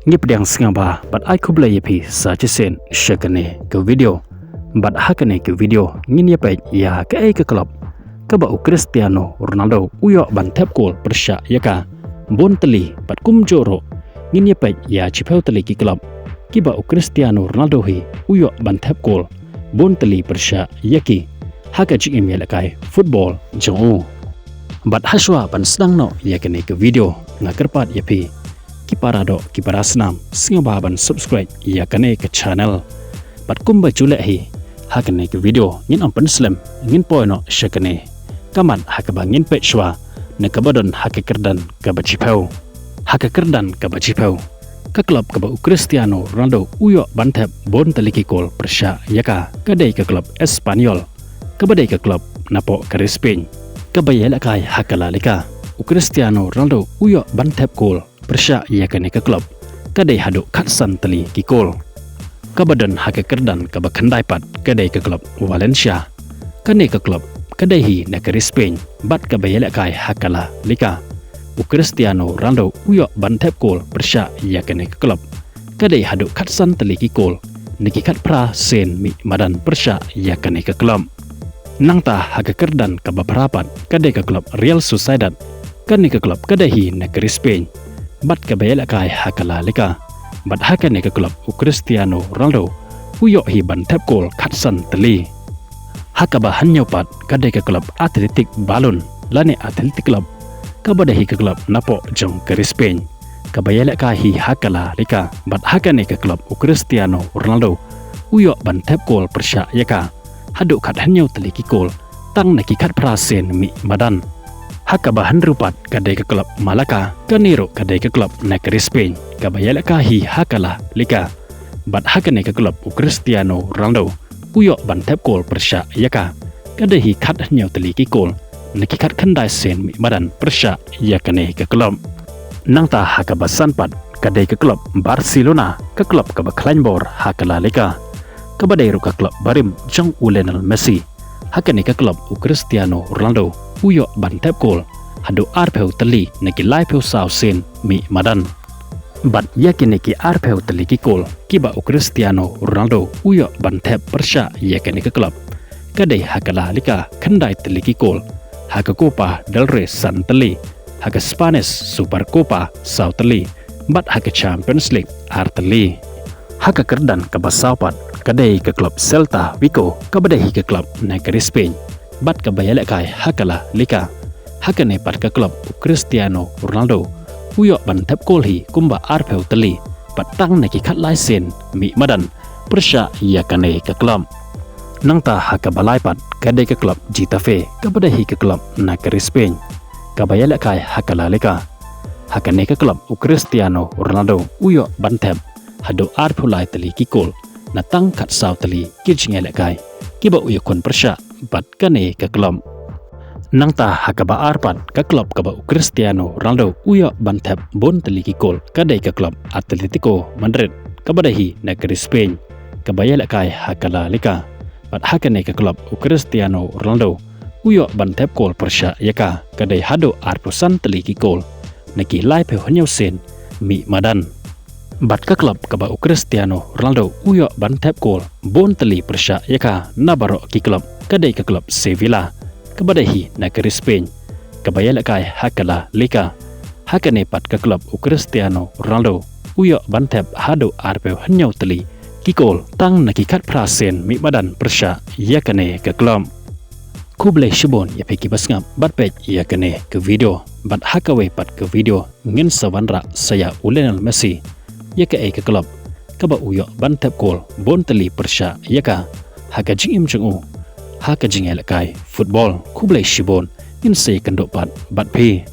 ngip diang singaba bat ai khubla yapi sa chisen shakane ke video bat hakane ke video ngin yapai ya kaei ke club kaba Cristiano Ronaldo uyo ban thep gol persya yaka 10tylli bat kumjoro ngin yapai ya chipeu tali ki club kiba Cristiano Ronaldo hi uyo ban thep gol 10tylli persya yaki haka jing emelakai football jongu bat haswa ban sedang no yakane ke video ngakerpat yapi kiparado kiparasnam singaba ban subscribe yakane ke channel bat kumba chule hi hakane ke video ngin ampan slam ngin poino shakane kaman hakaba ngin pechwa ne kabadon hakekerdan kabachipau hakekerdan kabachipau ka club kaba Cristiano Ronaldo uyo bantep 10tylli ki gol persya yaka kadai ke club Espanyol kabadai ke club napo ke Spain kabayela kai hakala lika Cristiano Ronaldo uyo bantep gol persya yakane ke club kadai hadu katsan tali ki gol kabadan hakekerdan kaba kandai pat kadai ke club Valencia kane ke club kadai hi na ke Spain bat kabayela kai hakala lika Cristiano Ronaldo uyo bantep gol persya yakane ke club kadai hadu katsan tali ki gol niki kat pra sen mi madan persya yakane ke club nangta hakekerdan kaba perapat kadai ke club Real Sociedad kane ke club kadai hi na ke Spain bat kabayela kai hakala lika bat hakane ke club Cristiano Ronaldo uyo hi bantep gol katsan tali hakaba hanyau pat kadai ke club Atletic Balon lane Athletic Club kabadahi ke club napo jong ke Spain kabayela kai hi hakala lika bat hakane ke club Cristiano Ronaldo uyo bantep gol persya yaka hadu kat hanyau tali ki gol tang naki kat prasen mi madan hakaba hanrupat kadai ke club Malaka kaniro kadai ke club na ke Spain kabayela kai hakala lika bat hakane ke club Cristiano Ronaldo uyo bantep gol persya yaka kadai hi kat hanyau tali ki gol naki kat kandai sen mi madan persya yakane ke club nangta hakaba sanpat kadai ke club Barcelona ke club kaba Kleinbor hakala lika kabadai ru ke club barim jong Lionel Messi hakane ke club Cristiano Ronaldo uyo bantep gol hadu arpeu tali naki laipeu sao sen mi madan bat yakine ki arpeu tali ki gol kiba Cristiano Ronaldo uyo bantep persya yakane ke club kadai hakala lika kandai tali ki gol haka Copa del Rey san tali haka Spanish Super Copa sao tali bat haka Champions League ar tali haka kerdan kabasaupat kadai ke club Celta Vigo kabadai ke club na ke Spain bat kabayala kai hakala lika hakane pat ke club Cristiano Ronaldo uyo bantep gol hi kumba arpeu tali bat tang naki kat laisen mi madan persya yakane ke club nangta haka balai pat kadai ke club Getafe kabadai ke club na ke Spain kabayala kai hakala lika hakane ke club Cristiano Ronaldo uyo bantep hado arpulai tali ki gol na tang kat sao tali kijingela kai kiba uyo kon persya bat kane ke club nangta hakaba arpat ke club kaba Cristiano Ronaldo uyo bantep 10tylli ki gol kadai ke club Atletico Madrid kabadahi na ke Spain kabayala kai hakala lika bat hakane ke club Cristiano Ronaldo uyo bantep gol persya yaka kadai hado arpusan tali ki gol naki lai pe honyau sen mi madan bat ke club kaba Cristiano Ronaldo uyo bantep gol 10tylli persya yaka nabaro ki club kadai ke club Sevilla kabadahi na ke Spain kabayala kai hakala lika hakane pat ke club Cristiano Ronaldo uyo bantep hado arpe hanyau tali ki gol tang naki kat prasen mi badan persya yakane ke club kuble shibon ya peki basngap bat pet yakane ke video bat hakawe pat ke video ngin sawanra saya Lionel Messi yaka ke club kaba uyo bantep gol 10tylli persya yaka haka jingim jungu haka jingel kai football kuble shibon in say kandok pat bat pe